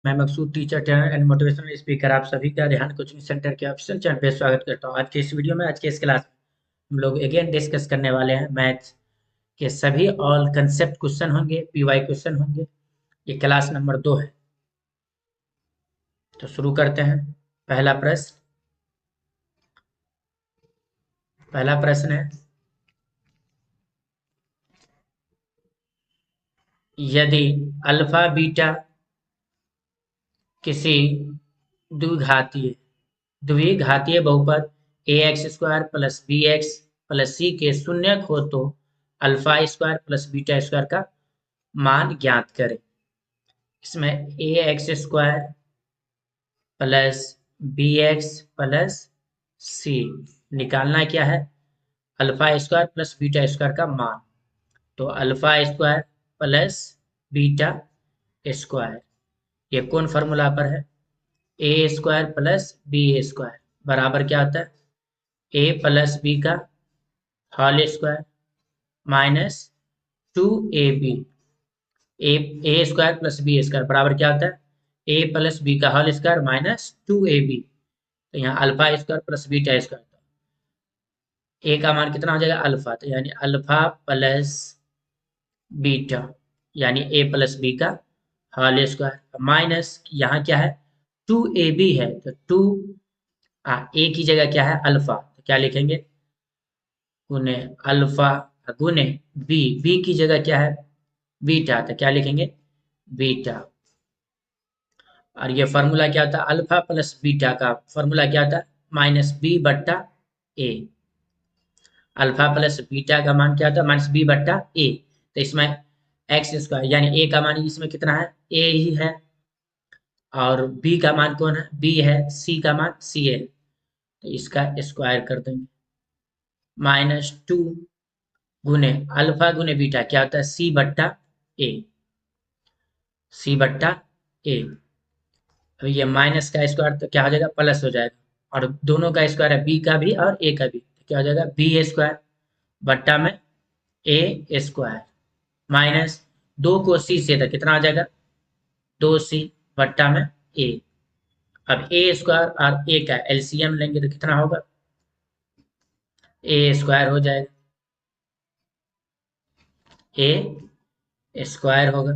मैं Maqsood teacher trainer and motivational speaker आप सभी का रेहान कोचिंग सेंटर के ऑफिशियल चैनल पे स्वागत करता हूं। आज के इस वीडियो में आज के इस क्लास में हम लोग अगेन डिस्कस करने वाले हैं मैथ्स के सभी ऑल कंसेप्ट क्वेश्चन होंगे, पीवाई क्वेश्चन होंगे। ये क्लास नंबर 2 है। तो शुरू करते हैं। पहला प्रश्न पहला प्रश्न है, यदि अल्फा बीटा किसी द्विघातीय द्विघातीय बहुपद a x square plus b x plus c के शून्यक हो तो alpha square plus beta square का मान ज्ञात करें। इसमें a x square plus b x plus c निकालना क्या है, alpha square plus beta square का मान। तो alpha square plus beta square ये कौन फॉर्मूला पर है, a square plus b square बराबर क्या होता है, ए प्लस बी का whole square minus 2ab। A square plus b square बराबर क्या होता है, ए प्लस बी का होल स्क्वायर माइनस 2ab। तो यहाँ alpha square plus beta square, a का मान कितना हो जाएगा अल्फा, तो यानी अल्फा प्लस बीटा यानी ए प्लस बी का होल स्क्वायर माइनस यहाँ क्या है 2ab है, तो टू ए की जगह क्या है अल्फा, तो क्या लिखेंगे गुने अल्फा गुने बी की जगह क्या है बीटा, तो क्या लिखेंगे बीटा। और ये फॉर्मूला क्या था, अल्फा प्लस बीटा का फॉर्मूला क्या था माइनस बी बट्टा ए। अल्फा प्लस बीटा का मान क्या था माइनस बी बट्टा ए। तो इसमें एक्स स्क्वायर यानी ए का मान इसमें कितना है ए ही है, और बी का मान कौन है बी है, सी का मान सी है, तो इसका स्क्वायर कर देंगे माइनस 2 गुने अल्फा गुने बीटा क्या होता है सी बट्टा ए, सी बट्टा ए। अब ये माइनस का स्क्वायर तो क्या हो जाएगा प्लस हो जाएगा, और दोनों का स्क्वायर है बी का भी और ए का भी, तो क्या हो जाएगा बी स्क्वायर बट्टा में ए स्क्वायर माइनस 2 को सी से तो कितना आ जाएगा 2c बट्टा में ए। अब ए स्क्वायर और ए का एलसीएम लेंगे तो कितना होगा ए स्क्वायर हो जाएगा, ए स्क्वायर होगा।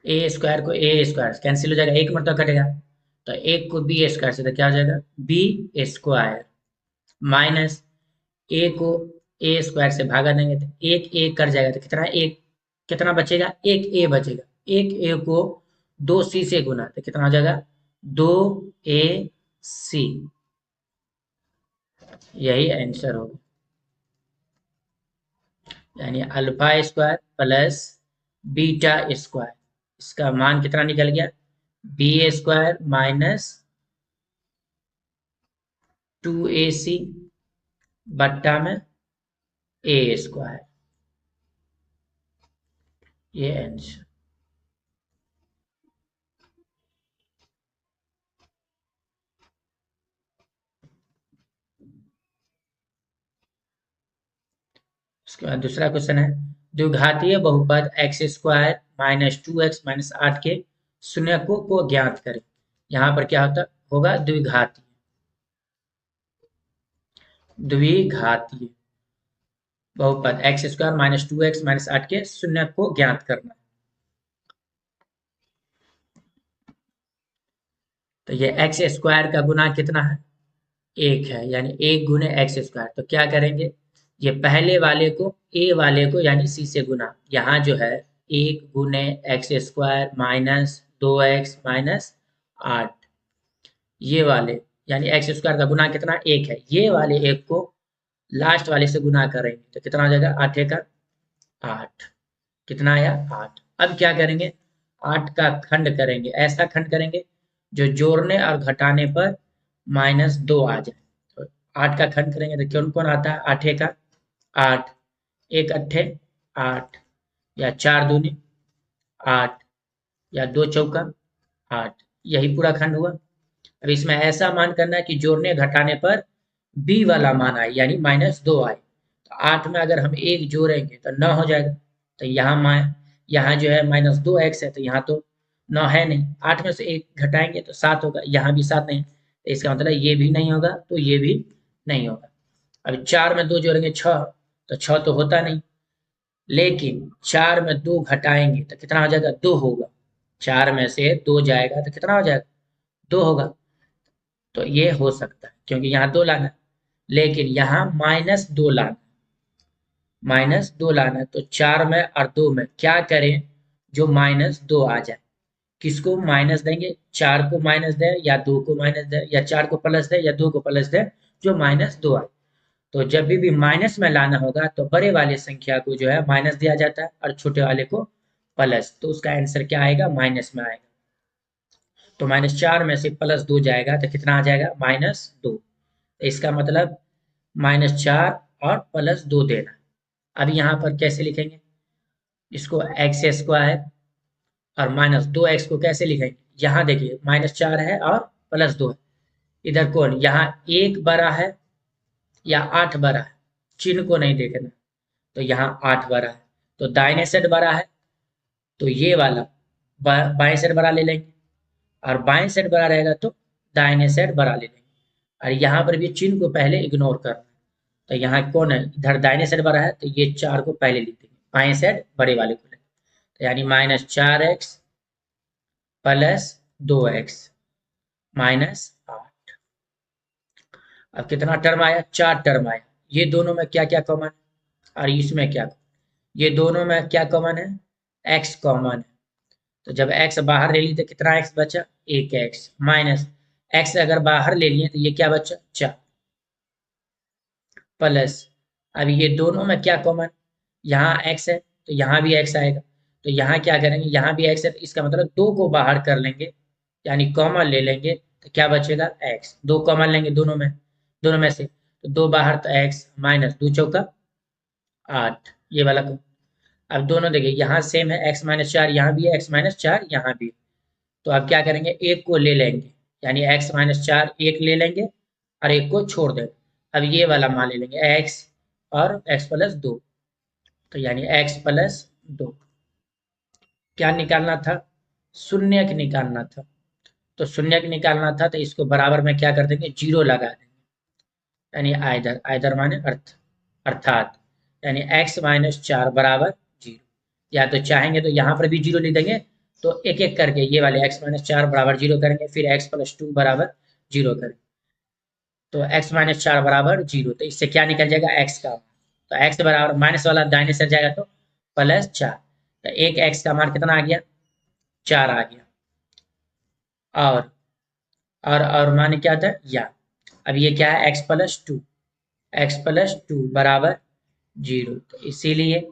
ए स्क्वायर को ए स्क्वायर कैंसिल हो जाएगा, एक मतलब कटेगा, तो एक को बी स्क्वायर से तो क्या हो जाएगा बी स्क्वायर माइनस ए को ए स्क्वायर से भागा देंगे तो एक ए कर जाएगा, तो कितना एक कितना बचेगा एक ए बचेगा, एक ए को 2c से गुना तो कितना हो जाएगा 2ac। यही आंसर होगा, यानी alpha square plus beta square इसका मान कितना निकल गया बी स्क्वायर माइनस 2ac बट्टा में ए स्क्वायर, ये आंसर। उसके बाद दूसरा क्वेश्चन है, द्विघातीय बहुपद x square minus 2x minus 8 के शून्यकों को ज्ञात करें। यहाँ पर क्या होता होगा द्विघातीय द्विघातीय बहुपद x square minus 2x minus 8 के शून्य को ज्ञात करना। तो ये एक्स स्क्वायर का गुना कितना है एक है, यानी एक गुने एक्स स्क्वायर, तो क्या करेंगे ये पहले वाले को ए वाले को यानी सी से गुना, यहाँ जो है एक गुने x square minus 2x minus 8 ये वाले यानी एक्स स्क्वायर का गुना कितना एक है, ये वाले एक को लास्ट वाले से गुना करेंगे तो कितना हो जाएगा 8 का 8, कितना आया 8। अब क्या करेंगे 8 का खंड करेंगे, ऐसा खंड करेंगे जो जोड़ने और घटाने पर -2 आ जाए। तो 8 का खंड करेंगे तो कौन कौन आता है 8 का 8, एक अट्ठे 8, या 4 दूनी 8, या 2 चौका 8, यही पूरा खंड हुआ। अब इसमें ऐसा मान करना है कि जोड़ने घटाने पर बी वाला मान आए यानी -2 आए। तो 8 में अगर हम एक जोड़ेंगे तो 9 हो जाएगा, तो यहाँ जो है -2x है, तो यहाँ तो 9 है नहीं, 8 में से 1 घटाएंगे तो 7 होगा, यहाँ भी 7 नहीं, तो इसका मतलब ये भी नहीं होगा, तो ये भी नहीं होगा। अब 4 में 2 जोड़ेंगे 6, तो 6 तो होता नहीं, लेकिन 4 में 2 घटाएंगे तो कितना हो जाएगा, 2 होगा। 4 में से 2 जाएगा तो कितना हो जाएगा, 2 होगा। तो ये हो सकता है क्योंकि यहाँ 2 लाना है, लेकिन यहाँ -2 लाना है, तो 4 में और 2 में क्या करें, जो -2 आ जाए। किसको माइनस देंगे, 4 को माइनस दें या 2 को माइनस दें, या 4 को प्लस दें या 2 को प्लस दें, जो -2 आए। तो जब भी माइनस में लाना होगा तो बड़े वाले संख्या को जो है माइनस दिया जाता है और छोटे वाले को प्लस, तो उसका आंसर क्या आएगा, माइनस में आएगा। तो -4 में से +2 जाएगा तो कितना आ जाएगा, -2। तो इसका मतलब -4 और +2 देना। अब यहाँ पर कैसे लिखेंगे, इसको x² और -2x को कैसे लिखेंगे, यहाँ देखिए -4 है और +2 है, इधर कौन, यहाँ 1 बड़ा है या 8 बड़ा है, चिन्ह को नहीं देखना, तो यहाँ 8 बड़ा है, तो दाहिने साइड बड़ा है, तो ये वाला बाएं साइड बड़ा ले लेंगे, और बाएं साइड बड़ा रहेगा तो दाहिने साइड बड़ा ले लेंगे। और यहाँ पर भी चिन्ह को पहले इग्नोर करना, तो यहाँ कौन है, इधर दाहिने साइड बड़ा है, तो ये 4 को पहले लिख देंगे, बाएं साइड बड़े वाले को लेंगे, तो यानी -4x + 2x -8। अब कितना टर्म आया, 4 टर्म आया। ये दोनों में क्या क्या कॉमन है, और इसमें क्या, ये दोनों में क्या कॉमन है, x कॉमन है। तो जब x बाहर ले ली तो कितना x बचा, 1x माइनस x अगर बाहर ले लिए तो ये क्या बचा, 4 प्लस, अब ये दोनों में क्या कॉमन, यहाँ x है तो यहाँ भी x आएगा, तो यहाँ क्या करेंगे, यहाँ भी x है, तो इसका मतलब 2 को बाहर कर लेंगे, यानी कॉमन ले लेंगे, तो क्या बचेगा, x। 2 कॉमन लेंगे दोनों में से, तो 2 बाहर तो x -2 चौका 8, ये वाला को। अब दोनों देखिए यहाँ सेम है, x-4 यहाँ भी है, x-4 यहाँ भी है। तो अब क्या करेंगे, एक को ले लेंगे, यानी x-4 एक ले लेंगे और एक को छोड़ देंगे। अब ये वाला मान ले लेंगे x और x+2, तो यानी x+2। क्या निकालना था, शून्यक निकालना था, तो शून्यक निकालना था, तो इसको बराबर में क्या कर देंगे, 0 लगा देंगे, यानी आइदर माने अर्थात यानी x-4 बराबर 0। या तो चाहेंगे तो यहाँ पर भी 0 लिख देंगे, तो एक एक करके ये वाले x-4 बराबर 0 करेंगे, फिर x+2 बराबर 0 करेंगे, तो x-4 बराबर 0। तो इससे क्या निकल जाएगा, x का, तो x बराबर माइनस वाला दाहिने से जाएगा तो +4, तो एक x का मान कितना आ गया, 4 आ गया। और मान क्या था, या अब ये क्या है, x+2 बराबर 0, तो इसीलिए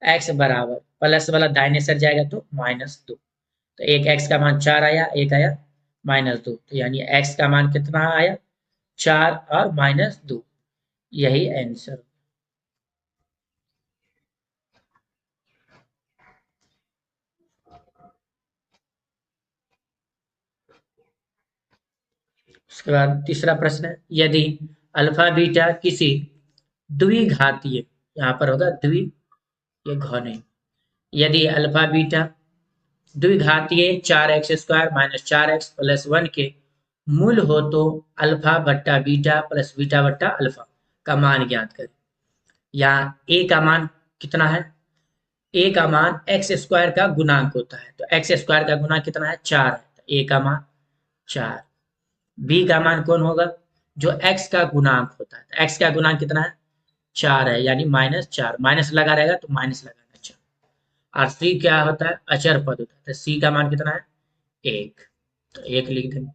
x बराबर प्लस वाला दाहिने सर जाएगा तो -2, तो एक x का मान 4 आया, एक आया -2, तो यानी x का मान कितना आया, 4 और -2, यही आंसर। उसके बाद तीसरा प्रश्न है, यदि अल्फा बीटा किसी द्विघातीय, यहाँ पर होगा द्वि, ये घ नहीं, यदि अल्फा बीटा द्विघातीय 4x² - 4x + 1 के मूल हो तो अल्फा बट्टा बीटा प्लस बीटा बट्टा अल्फा का मान ज्ञात करें। यहाँ a का मान कितना है, a का मान x² का गुणांक होता है, तो x² का गुणांक कितना है, 4 है, तो a का मान 4। b का मान कौन होगा, जो x का गुणांक होता है, तो x का गुणांक कितना है, 4 है, यानी -4, माइनस लगा रहेगा तो माइनस लगाना 4। और c क्या होता है, अचर पद होता है, तो c का मान कितना है, 1, तो 1 लिख देंगे।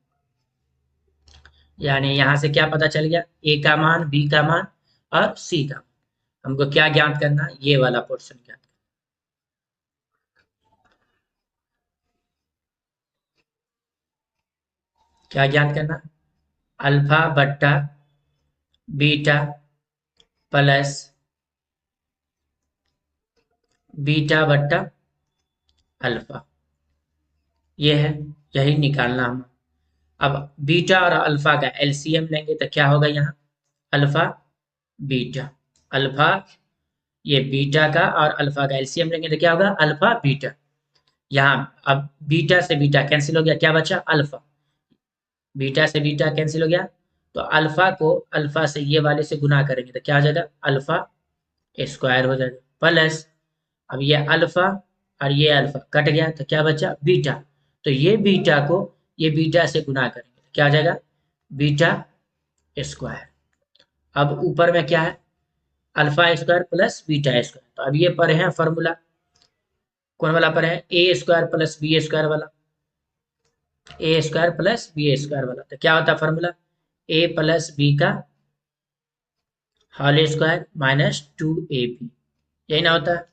यानी यहाँ से क्या पता चल गया, a का मान, b का मान और c का मान। हमको क्या ज्ञात करना, ये वाला पोर्शन ज्ञात करना। क्या ज्ञात करना, अल्फा बट्टा बीटा प्लस बीटा बट्टा अल्फा, ये है, यही निकालना हम। अब बीटा और अल्फा का एलसीएम लेंगे तो क्या होगा, यहाँ अल्फा बीटा, अल्फा ये बीटा का और अल्फा का एलसीएम लेंगे तो क्या होगा, अल्फा बीटा। यहाँ अब बीटा से बीटा कैंसिल हो गया, क्या बचा, अल्फा। बीटा से बीटा कैंसिल हो गया, तो अल्फा को अल्फा से ये वाले से गुना करेंगे तो क्या हो जाएगा, अल्फा स्क्वायर हो जाएगा, प्लस अब ये अल्फा और ये अल्फा कट गया तो क्या बचा, बीटा। तो ये बीटा को ये बीटा से गुना करेंगे तो क्या हो जाएगा, बीटा स्क्वायर। अब ऊपर में क्या है, alpha square plus beta square. तो अब ये पढ़े हैं फॉर्मूला, कौन वाला पढ़े हैं, ए स्क्वायर प्लस बी स्क्वायर वाला, ए स्क्वायर प्लस बी स्क्वायर वाला। तो क्या होता है फॉर्मूला, ए प्लस बी का होल स्क्वायर माइनस 2ab, यही ना होता है।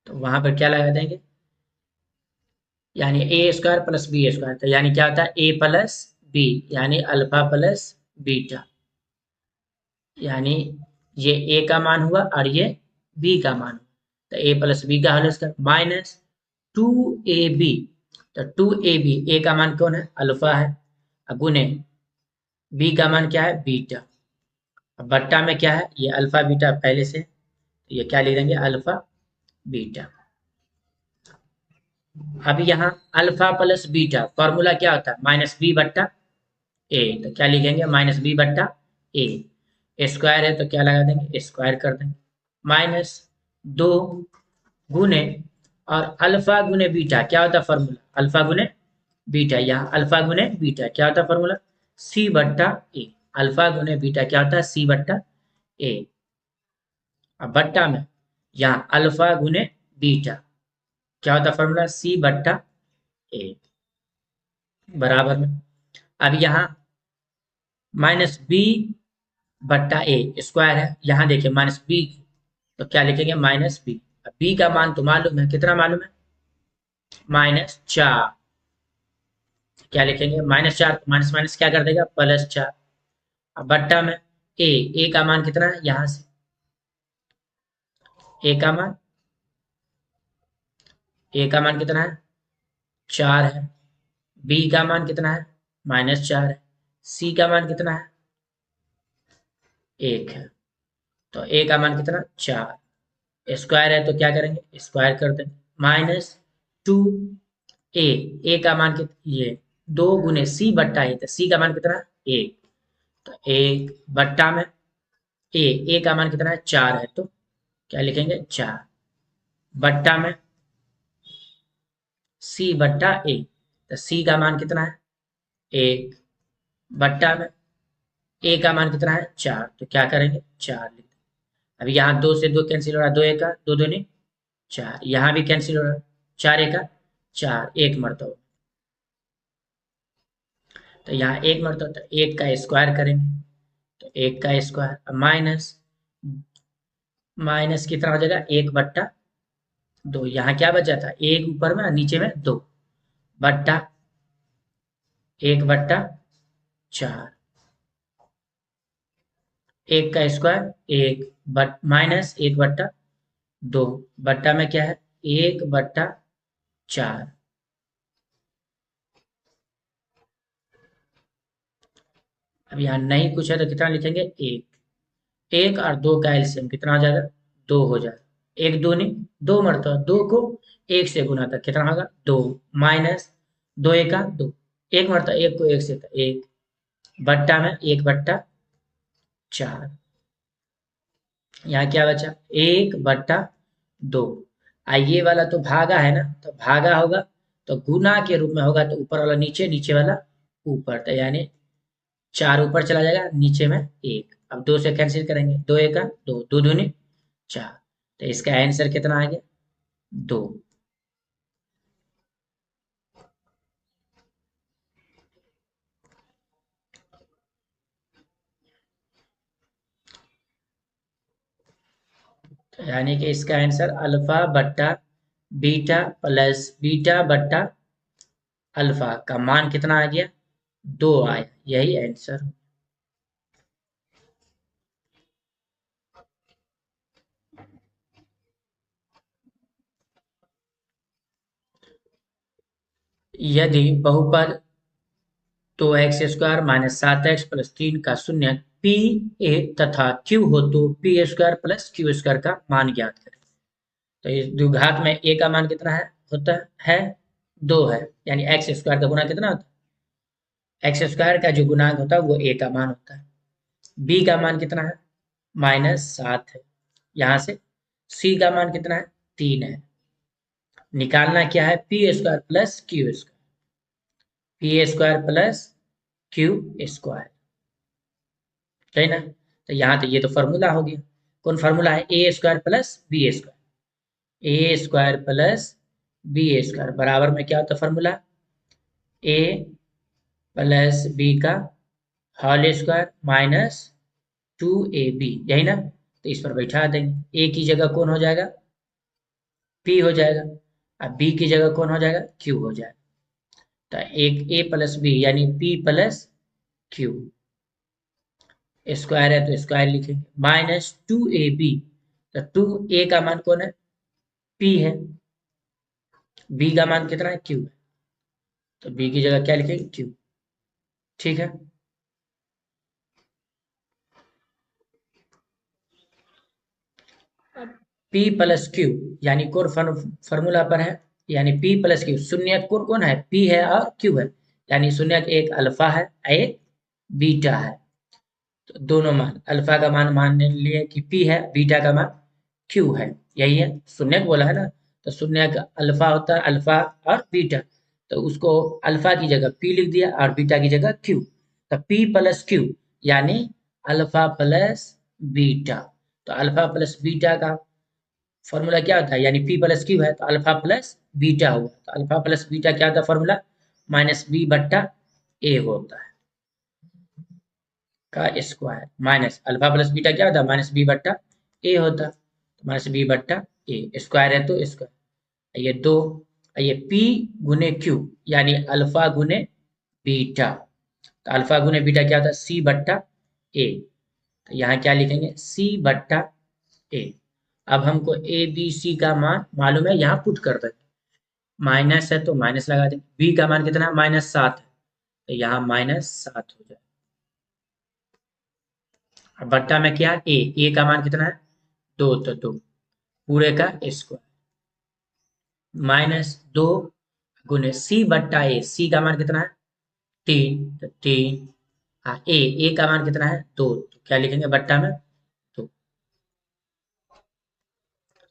तो वहां पर क्या लगा देंगे, यानी ए स्क्वायर प्लस बी स्क्वायर, तो यानी क्या होता है, ए प्लस बी, यानी अल्फा प्लस बीटा, यानी ये ए का मान हुआ और ये बी का मान हुआ। तो ए प्लस बी का होल स्क्वायर माइनस 2ab। तो 2ab, ए का मान कौन है, अल्फा है, अब गुने बी का मान क्या है, बीटा। अब बट्टा में क्या है, ये अल्फा बीटा पहले से, तो ये क्या लिख देंगे, अल्फा बीटा। अब यहाँ अल्फा प्लस बीटा फॉर्मूला क्या होता है, माइनस बी बट्टा ए। तो क्या लिखेंगे, माइनस बी बट्टा ए, स्क्वायर है तो क्या लगा देंगे, स्क्वायर कर देंगे, माइनस 2 गुने और अल्फा गुने बीटा क्या होता है फॉर्मूला, अल्फा गुने बीटा। यहाँ अल्फा गुने बीटा क्या होता है फॉर्मूला, सी बट्टा ए। अल्फा गुने बीटा क्या होता है, सी बट्टा ए। अब बट्टा में यहाँ अल्फा गुने बीटा क्या होता है फॉर्मूला, सी बट्टा ए, बराबर में। अब यहाँ माइनस बी बट्टा ए स्क्वायर है, यहाँ देखिए माइनस बी, तो क्या लिखेंगे, माइनस बी। अब बी का मान तो मालूम है, कितना मालूम है, -4। क्या लिखेंगे, -4, माइनस माइनस क्या कर देगा, +4। अब बट्टा में ए का मान कितना है, यहाँ से ए का मान, ए का मान कितना है, 4 है। बी का मान कितना है, -4 है। सी का मान कितना है, 1 है। तो ए का मान कितना, 4, स्क्वायर है तो क्या करेंगे, स्क्वायर कर देंगे, -2 ए का मान कितना, ये 2 गुने सी बट्टा ए, तो सी का मान कितना है, 1। तो 1 बट्टा में ए का मान कितना है, 4 है, तो क्या लिखेंगे, 4 बट्टा में सी बट्टा ए। तो सी का मान कितना है, 1 बट्टा में ए का मान कितना है, 4, तो क्या करेंगे, 4 लिख देंगे। अब यहाँ 2 से 2 कैंसिल हो रहा है, 2 एका 2 दूनी 4, यहाँ भी कैंसिल हो रहा है, 4 एका 4, एक मरतबा। तो यहाँ एक मरतबा, तो 1 का स्क्वायर करेंगे, तो 1 का स्क्वायर माइनस माइनस कितना हो जाएगा, 1/2। यहाँ क्या बचा था, 1 ऊपर में नीचे में 2 बट्टा 1/4, 1 का स्क्वायर 1 बट माइनस 1/2 बट्टा में क्या है, 1/4। अब यहाँ नहीं कुछ है तो कितना लिखेंगे, 1। 1 और 2 का एलसीएम कितना हो जाएगा, 2 हो जाएगा। 1 2 नहीं, 2 मरतबा 2 को 1 से गुना था, कितना होगा, 2 माइनस 2 एका 2, 1 मरतबा 1 को 1 से था 1 बट्टा में 1/4। यहाँ क्या बचा, 1/2। ये वाला तो भागा है ना, तो भागा होगा तो गुना के रूप में होगा, तो ऊपर वाला नीचे, नीचे वाला ऊपर, तो यानी 4 ऊपर चला जाएगा, नीचे में 1। अब 2 से कैंसिल करेंगे, 2 एका 2, 2 दूनी 4, तो इसका आंसर कितना आ गया, 2। तो यानी कि इसका आंसर अल्फा बट्टा बीटा प्लस बीटा बट्टा अल्फा का मान कितना आ गया, 2 आया, यही आंसर। यदि बहुपद 2x² - 7x + 3 का शून्य पी ए तथा क्यू हो तो P square plus Q square का मान ज्ञात करें। तो इस द्विघात में ए का मान कितना है होता है 2 है, यानी एक्स स्क्वायर का गुना कितना होता है, एक्स स्क्वायर का जो गुणांक होता है वो ए का मान होता है। बी का मान कितना है -7 है, यहाँ से सी का मान कितना है 3 है। निकालना क्या है P square plus Q square, P square plus Q square, सही ना। तो यहाँ तो ये तो फॉर्मूला हो गया, कौन फॉर्मूला है a square plus b square, A square plus b square बराबर में क्या होता है फॉर्मूला ए प्लस बी का होल स्क्वायर माइनस 2ab, यही ना। तो इस पर बैठा देंगे, ए की जगह कौन हो जाएगा पी हो जाएगा, अब बी की जगह कौन हो जाएगा क्यू हो जाएगा। तो एक ए प्लस बी यानी पी प्लस क्यू, स्क्वायर है तो स्क्वायर लिखेंगे -2ab, तो 2a का मान कौन है p है, b का मान कितना है q है, तो b की जगह क्या लिखेंगे q, ठीक है। p प्लस क्यू यानी कौन फॉर्मूला पर है, यानी p प्लस क्यू, शून्य कौन कौन है p है और q है, यानी शून्य एक अल्फा है एक बीटा है। तो दोनों मान, अल्फा का मान मान लिए कि p है, बीटा का मान q है, यही है शून्य बोला है ना। तो शून्य का अल्फा होता है अल्फा और बीटा, तो उसको अल्फा की जगह p लिख दिया और बीटा की जगह q, तो p प्लस क्यू यानी अल्फा प्लस बीटा। तो अल्फा प्लस बीटा का फॉर्मूला क्या होता है, यानी p प्लस क्यू है तो अल्फा प्लस बीटा हुआ, तो अल्फा प्लस बीटा क्या होता है फॉर्मूला -b/a होता है का square, minus alpha plus beta क्या होता है -b/a होता है, -b/a स्क्वायर है तो स्क्वायर, ये 2, ये p गुने q यानी अल्फा गुने बीटा, तो अल्फा गुने बीटा क्या होता है c/a, तो यहाँ क्या लिखेंगे c/a। अब हमको ए बी सी का मान मालूम है, यहाँ पुट कर देंगे, माइनस है तो माइनस लगा देंगे, बी का मान कितना है -7 है, तो यहाँ -7 हो जाए, अब बट्टा में क्या ए का मान कितना है 2, तो 2 पूरे का स्क्वायर -2 गुने c/a, सी का मान कितना है 3, तो 3, हाँ ए का मान कितना है 2, तो क्या लिखेंगे बट्टा में 2।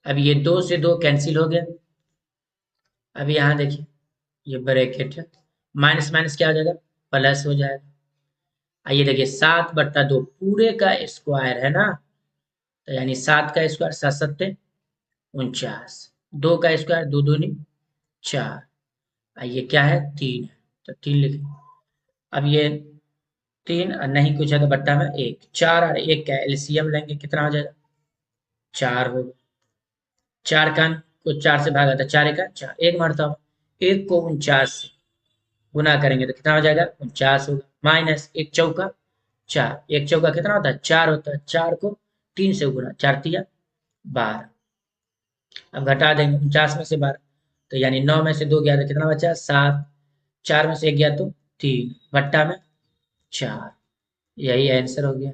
अब ये 2 से 2 कैंसिल हो गया, अब यहाँ देखिए ये ब्रैकेट है, माइनस माइनस क्या हो जाएगा प्लस हो जाएगा। आइए देखिए 7/2 पूरे का स्क्वायर है ना, तो यानी 7 का स्क्वायर 7 सत्ते 49, 2 का स्क्वायर 2 दूनी 4, ये क्या है 3 है, तो 3 लिखें। अब ये 3 नहीं कुछ है तो बट्टा में 1, 4 और 1 का एलसीएम लेंगे कितना हो जाएगा 4 होगा, 4 का को 4 से भागा था 4 1 4, एक मरतबा 1 को 49 से गुना करेंगे तो कितना हो जाएगा 49 होगा, माइनस 1 चौका 4, 1 चौका कितना होता है 4 होता है, 4 को 3 से गुना 4 तिया 12, अब घटा देंगे 49 में से 12, तो यानी 9 में से 2 गया तो कितना बचा 7, 4 में से 1 गया तो 3, बट्टा में 4, यही आंसर हो गया।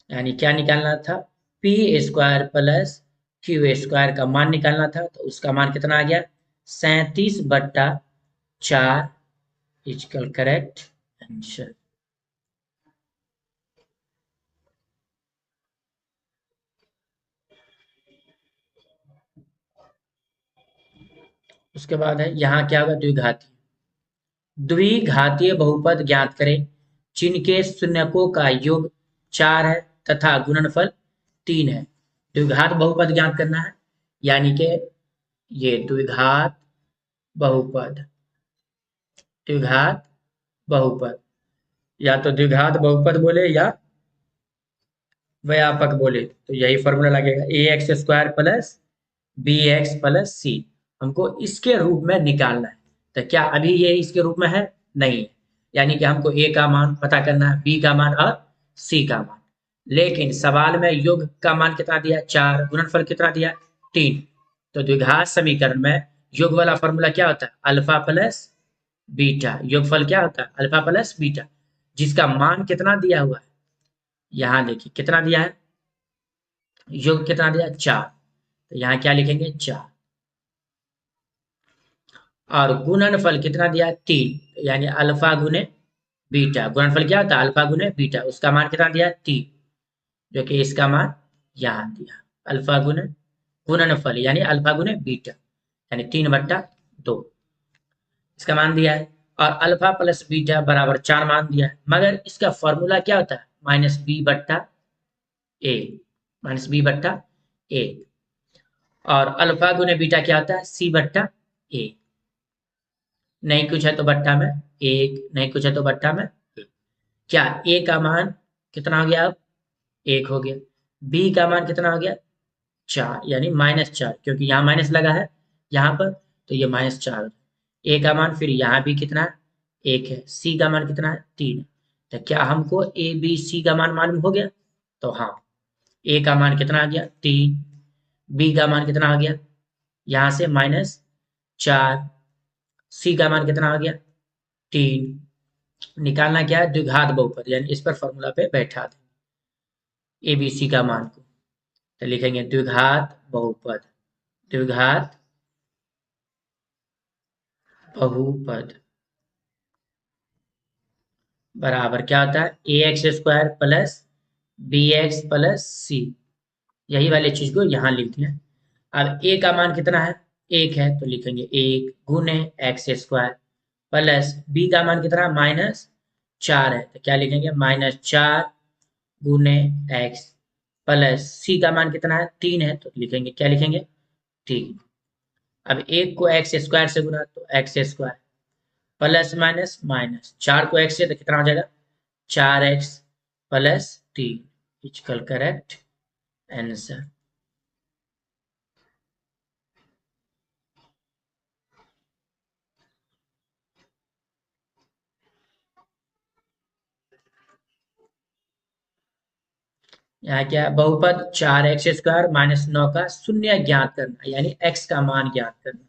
यानी क्या निकालना था P square plus Q square का मान निकालना था, तो उसका मान कितना आ गया 37/4 इजकल करेक्ट आंसर। उसके बाद है यहाँ क्या होगा द्विघाती, द्विघातीय बहुपद ज्ञात करें जिनके शून्यकों का योग 4 है तथा गुणनफल 3 है। द्विघात बहुपद ज्ञात करना है, यानी कि ये द्विघात बहुपद, द्विघात बहुपद या तो द्विघात बहुपद बोले या व्यापक बोले, तो यही फॉर्मूला लगेगा ax² plus bx plus c, हमको इसके रूप में निकालना है। तो क्या अभी ये इसके रूप में है नहीं, यानी कि हमको a का मान पता करना है, b का मान और c का मान, लेकिन सवाल में योग का मान कितना दिया 4, गुणनफल कितना दिया 3, तो द्विघात समीकरण में योग वाला फॉर्मूला क्या होता है अल्फा प्लस बीटा, योगफल क्या होता है अल्फा प्लस बीटा, जिसका मान कितना दिया हुआ है यहाँ देखिए कितना दिया है, योग कितना दिया 4, तो यहाँ क्या लिखेंगे 4। और गुणनफल कितना दिया 3, यानी अल्फा गुने बीटा। गुणनफल क्या होता है, अल्फा गुने बीटा। उसका मान कितना दिया 3, जो कि इसका मान यहाँ दिया अल्फा गुने गुणनफल यानी अल्फा गुने बीटा, यानी 3/2 इसका मान दिया है। और अल्फा प्लस बीटा बराबर 4 मान दिया है, मगर इसका फॉर्मूला क्या होता है -b/a, -b/a। और अल्फा गुने बीटा क्या होता है c/a। नहीं कुछ है तो बट्टा में 1, नहीं कुछ है तो बट्टा में 1। क्या a का मान कितना हो गया, अब 1 हो गया। b का मान कितना हो गया 4, यानी -4, क्योंकि यहाँ माइनस लगा है यहाँ पर, तो ये -4। a का मान फिर यहाँ भी कितना है 1 है। c का मान कितना है 3 है। तो क्या हमको a b c का मान मालूम हो गया, तो हाँ a का मान कितना आ गया 3, b का मान कितना आ गया यहाँ से -4, c का मान कितना आ गया 3। निकालना क्या है द्विघात बहुपद, यानी इस पर फॉर्मूला पे बैठा दें a b c का मान को, तो लिखेंगे द्विघात बहुपद, द्विघात बहुपद बराबर क्या होता है ax² plus bx plus c। यही वाली चीज को यहाँ लिख दिया। अब a का मान कितना है 1 है, तो लिखेंगे 1 गुने x² प्लस b का मान कितना -4 है, तो क्या लिखेंगे -4 गुने x प्लस c का मान कितना है 3 है, तो लिखेंगे क्या लिखेंगे 3। अब 1 को x² से गुना तो x² प्लस माइनस माइनस 4 को x से तो कितना हो जाएगा 4x plus 3, equal correct answer. यहाँ क्या है बहुपद 4x² -9 का शून्य ज्ञात करना, यानी x का मान ज्ञात करना।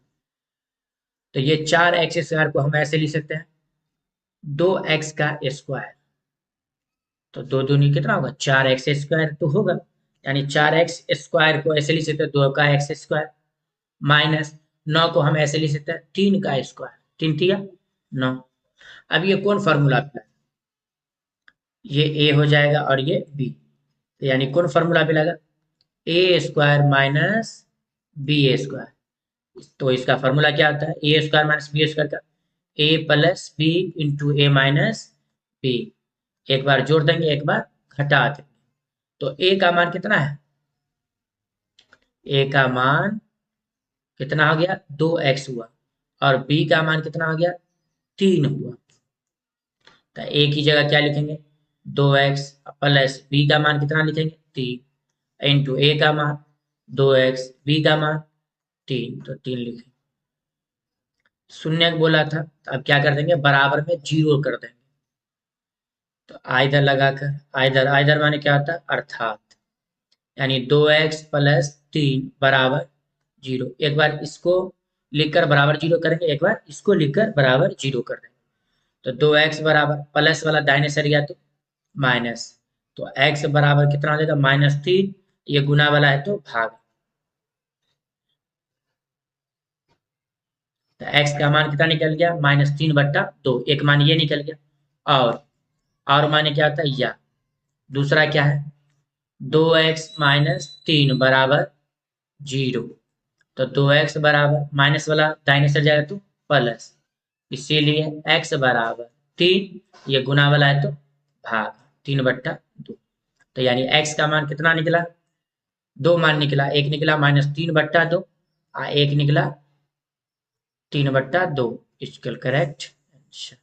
तो ये 4x² को हम ऐसे लिख सकते हैं 2x का स्क्वायर, तो दो दूनी कितना होगा 4x² तो होगा, यानी 4x² को ऐसे लिख सकते हैं 2 का x² माइनस 9 को हम ऐसे लिख सकते हैं 3 का स्क्वायर, 3 थिया 9। अब ये कौन फॉर्मूला पे है, ये a हो जाएगा और ये b, तो यानी कौन फॉर्मूला पे लगा a² माइनस b²। तो इसका फॉर्मूला क्या होता है a² माइनस b² का a plus b into a minus b। एक बार जोड़ देंगे एक बार घटा देंगे, तो a का मान कितना है, a का मान कितना हो गया 2x हुआ, और b का मान कितना हो गया 3 हुआ। तो a की जगह क्या लिखेंगे 2x प्लस b का मान कितना लिखेंगे 3 इंटू a का मान 2x, b का मान 3, तो 3 लिखेंगे। शून्य बोला था, तो अब क्या कर देंगे बराबर में 0 कर देंगे, तो आइदर लगाकर आइदर आइदर माने क्या होता है अर्थात, यानी 2x प्लस 3 बराबर 0। एक बार इसको लिखकर बराबर 0 करेंगे, एक बार इसको लिखकर बराबर 0 कर देंगे। तो 2x बराबर प्लस वाला दाहिने सर गया तो माइनस, तो x बराबर कितना हो जाएगा -3, ये गुना वाला है तो भाग, तो x का मान कितना निकल गया -3/2, एक मान ये निकल गया। और माने क्या होता है या दूसरा क्या है 2x - 3 बराबर 0, तो 2x बराबर माइनस वाला दाहिने सर जाएगा तो प्लस, इसीलिए x बराबर 3, ये गुना वाला है तो भाग 3/2। तो यानी x का मान कितना निकला, दो मान निकला, एक निकला -3/2 और एक निकला 3/2, इसका करेक्ट आंसर।